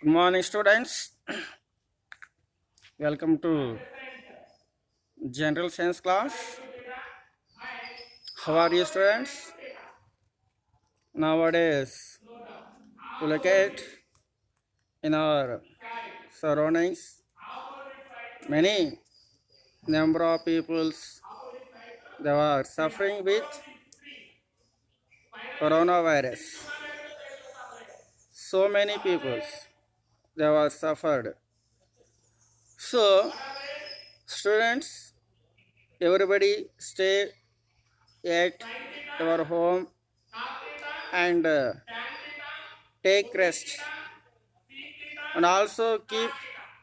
Good morning, students. Welcome to General Science class. How are you, students? Nowadays, to look at in our surroundings, many number of peoples they are suffering with coronavirus. So many peoples they were suffered. So, students, everybody stay at your home and take rest and also keep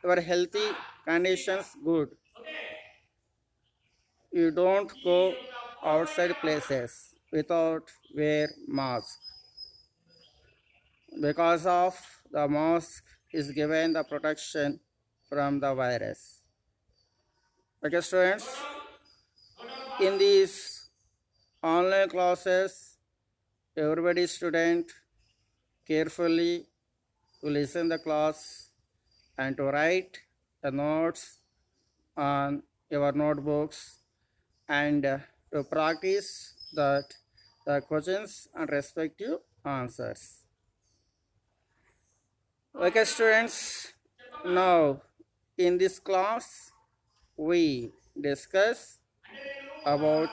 your healthy conditions good. You don't go outside places without wear mask because of the mask is given the protection from the virus. Okay, students, in these online classes, everybody student carefully to listen the class and to write the notes on your notebooks and to practice that the questions and respective answers. Okay, students, now in this class we discuss about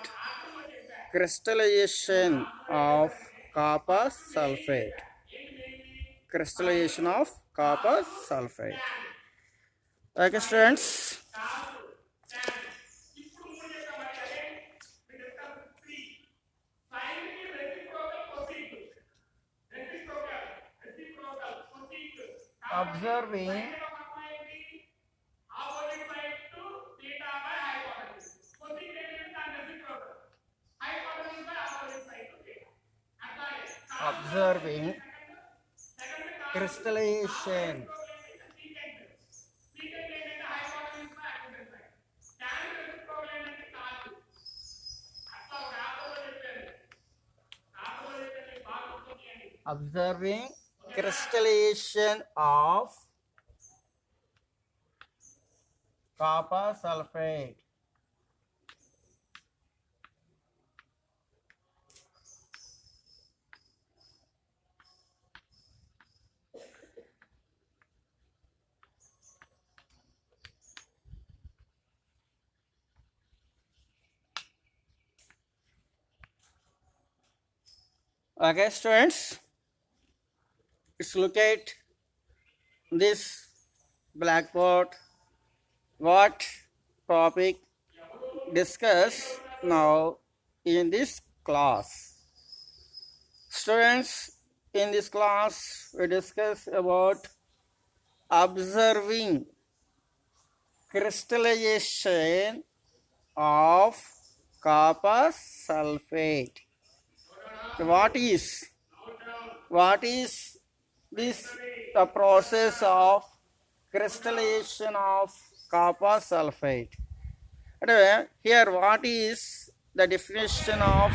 crystallization of copper sulfate. Crystallization of copper sulfate. Okay, students. Observing observing crystallization observing crystallization of copper sulfate. Okay, students, let's look at this blackboard. What topic discuss now in this class? Students, in this class we discuss about observing crystallization of copper sulfate. What is this the process of crystallization of copper sulfate? Anyway, here what is the definition of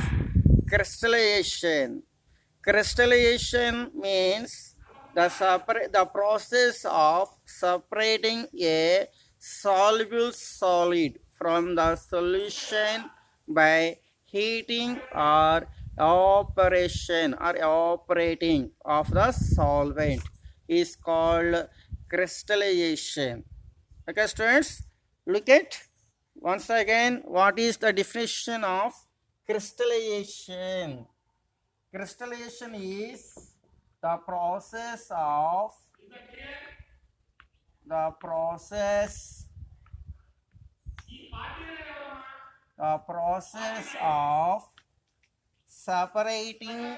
crystallization? Crystallization means the process of separating a soluble solid from the solution by heating or evaporating of the solvent is called crystallization. Okay, students, look at once again what is the definition of crystallization. Crystallization is the process of the process the process of separating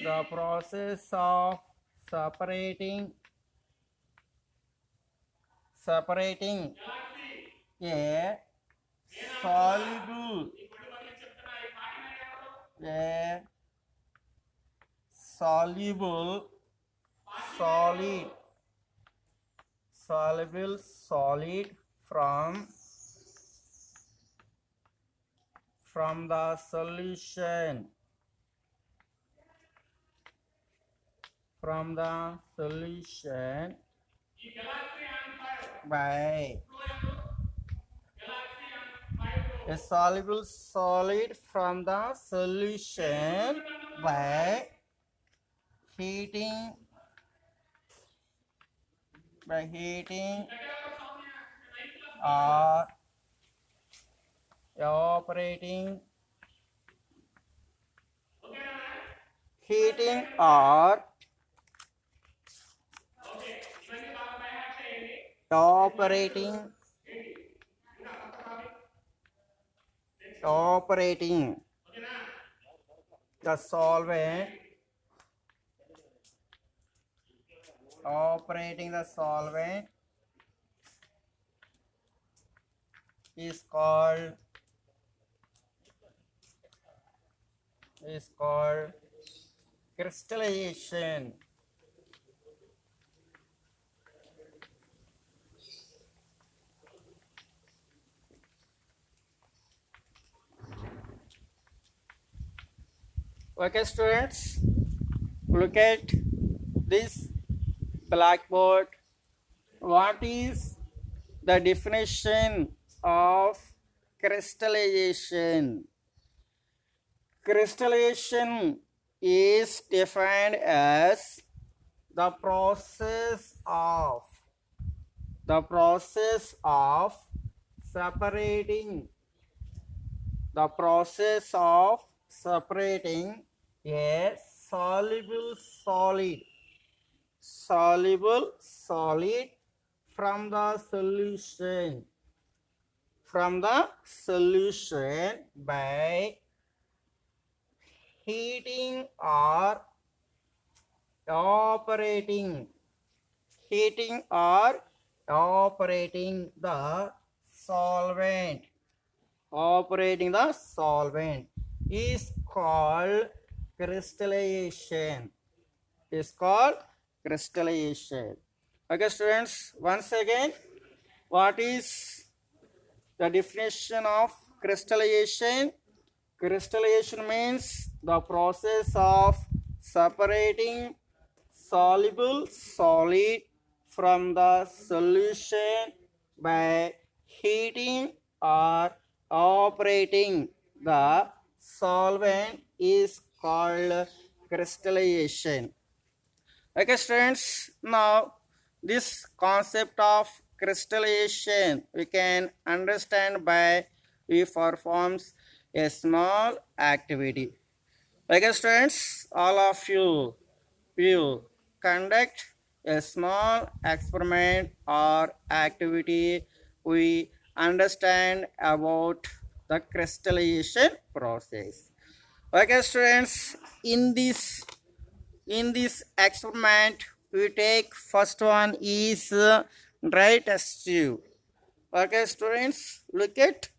the process of separating a soluble a soluble solid soluble solid from the solution from the solution by a soluble solid from the solution by heating or evaporating heating or evaporating operating the solvent operating the solvent is called crystallization. Okay, students, look at this blackboard. What is the definition of crystallization? Crystallization is defined as the process of separating a soluble solid from the solution by heating or evaporating the solvent is called crystallization. Okay, students, once again, what is the definition of crystallization? Crystallization means the process of separating soluble solid from the solution by heating or evaporating the solvent is called crystallization. Okay, students, now this concept of crystallization we can understand by we performs a small activity. Okay, students, all of you will conduct a small experiment or activity. We understand about the crystallization process. Okay, students, in this experiment we take first one is dry test tube. Okay, students, look at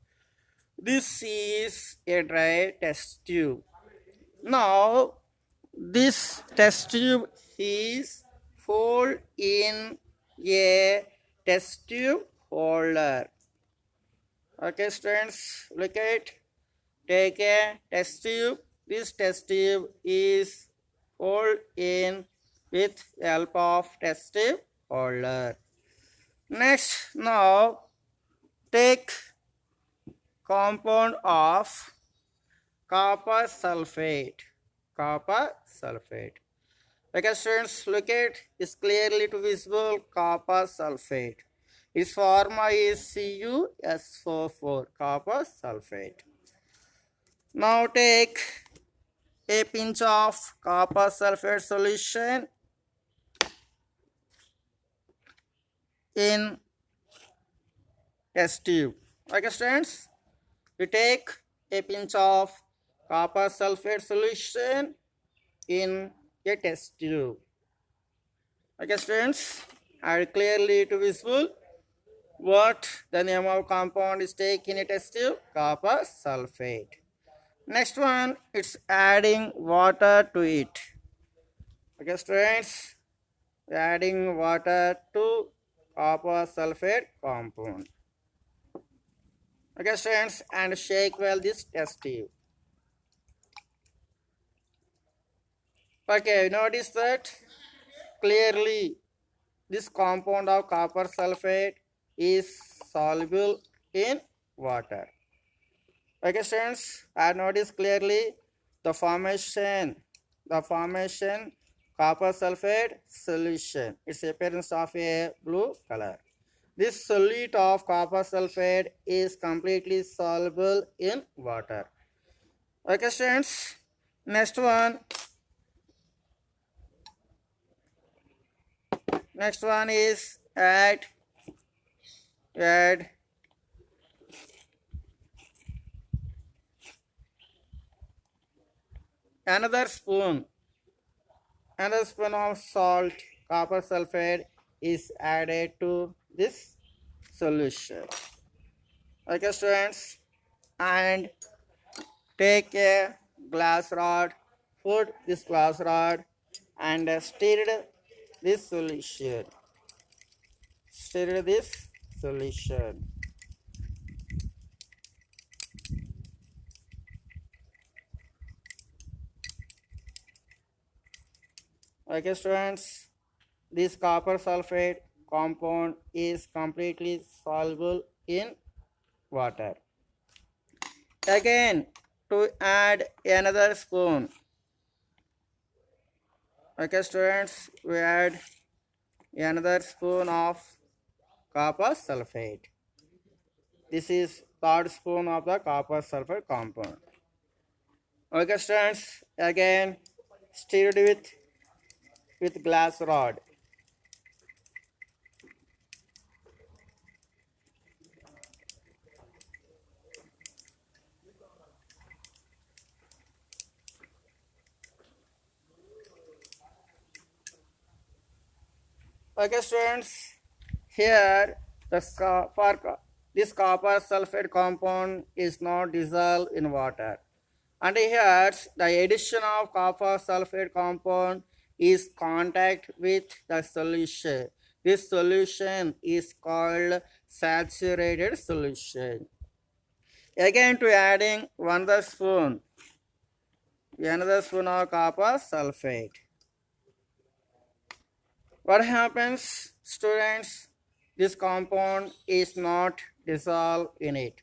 this is a dry test tube. Now this test tube is folded in a test tube holder. Okay, students, look at, take a test tube. This test tube is folded in with help of test tube holder. Next, now take compound of copper sulfate. Okay, students, look at, is clearly to visible copper sulfate. Its formula is CuSO4, copper sulfate. Now take a pinch of copper sulfate solution in test tube. Okay, students, we take a pinch of copper sulfate solution in a test tube. Okay, students, are clearly to visible what the name of compound is taken in a test tube? Copper sulfate. Next one, it's adding water to it. Okay, students, adding water to copper sulfate compound. Okay, students, and shake well this test tube. Okay, notice that clearly this compound of copper sulfate is soluble in water. Okay, students, I notice clearly the formation copper sulfate solution. Its appearance of a blue color. This solute of copper sulfate is completely soluble in water. Okay, students. Next one is add another spoon of salt copper sulfate is added to this solution. Okay, students, and take a glass rod, put this glass rod and stir this solution. Stir this solution. Okay, students, this copper sulfate compound is completely soluble in water. Again, to add another spoon. Okay, students, we add another spoon of copper sulfate. This is third spoon of the copper sulfate compound. Okay, students, again stirred with glass rod. Okay, students, here this copper sulfate compound is not dissolved in water. And here the addition of copper sulfate compound is contact with the solution. This solution is called saturated solution. Again, to adding another spoon of copper sulfate. What happens, students? This compound is not dissolved in it.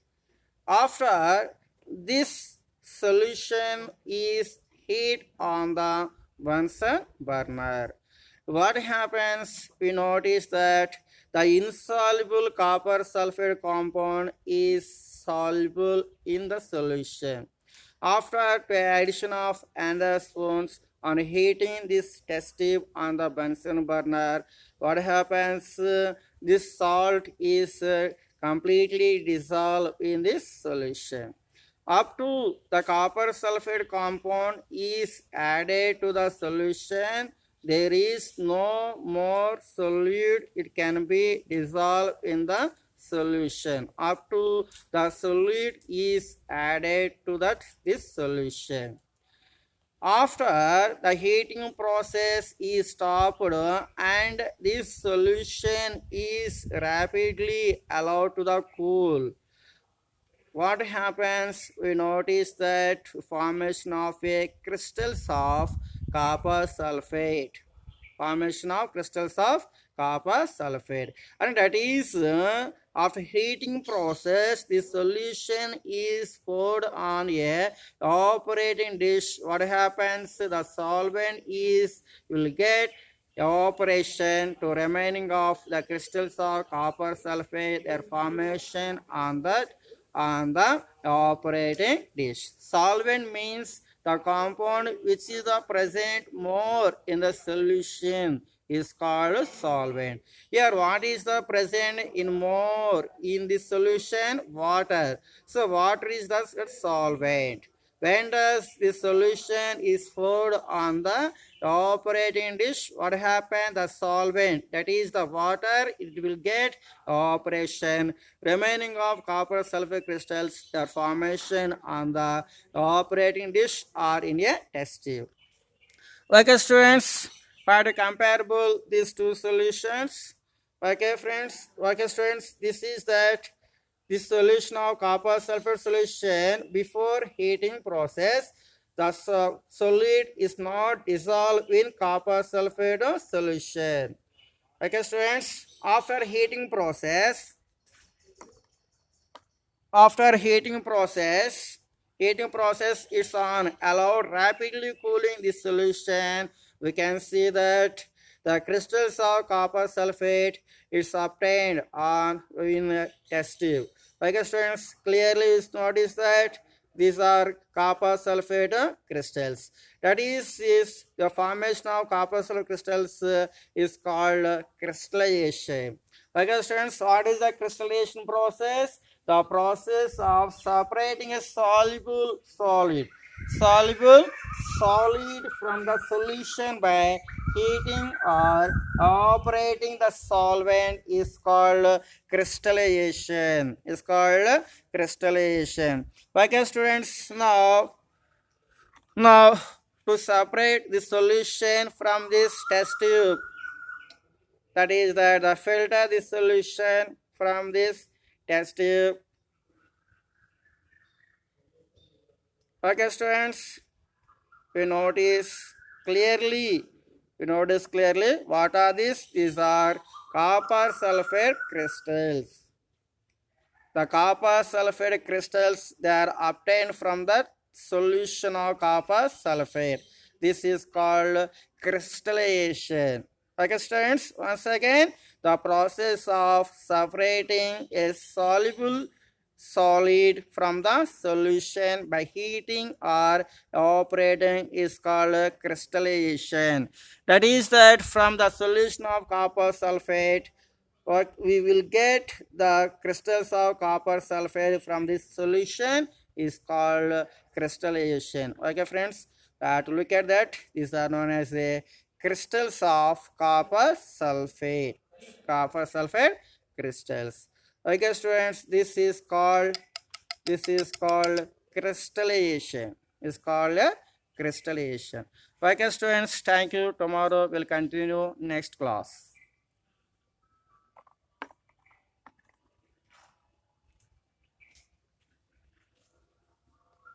After this solution is heat on the Bunsen burner, what happens? We notice that the insoluble copper sulfate compound is soluble in the solution. After the addition of another spoons on heating this test tube on the Bunsen burner, what happens? This salt is completely dissolved in this solution. Up to the copper sulfate compound is added to the solution, there is no more solute. It can be dissolved in the solution. Up to the solute is added to this solution. After the heating process is stopped and this solution is rapidly allowed to the cool, what happens? We notice that formation of a crystals of copper sulfate. Formation of crystals of copper sulfate, and that is after heating process, the solution is poured on a operating dish. What happens? The solvent is will get evaporation to remaining of the crystals of copper sulfate, their formation on the operating dish. Solvent means the compound which is the present more in the solution is called solvent. Here, what is the present in more in the solution? Water. So, water is the solvent. When does the solution is poured on the operating dish, what happens? The solvent, that is the water, it will get operation. Remaining of copper sulfate crystals, their formation on the operating dish or in a test tube. Okay, students, try to comparable these two solutions. Okay, friends. Okay, students, this is that this solution of copper sulfate solution before heating process. the solid is not dissolved in copper sulfate solution. Okay, students, after heating process is on, allowed rapidly cooling the solution. We can see that the crystals of copper sulfate is obtained on in a test tube. Okay, students, clearly notice that these are copper sulfate crystals. That is the formation of copper sulfate crystals is called crystallization. Okay, students, what is the crystallization process? The process of separating a soluble solid from the solution by heating or operating the solvent is called crystallization. Okay, students, now to separate the solution from this test tube, that is that the filter the solution from this test tube. Okay, students, we notice clearly what are these? These are copper sulfate crystals. The copper sulfate crystals, they are obtained from the solution of copper sulfate. This is called crystallization. Okay, students, once again, the process of separating a soluble solid from the solution by heating or operating is called crystallization. That is that from the solution of copper sulfate, what we will get the crystals of copper sulfate from this solution is called crystallization. Okay, friends, to look at that, these are known as the crystals of copper sulfate crystals. Okay, students, this is called crystallization. Okay, students, thank you. Tomorrow we'll continue next class.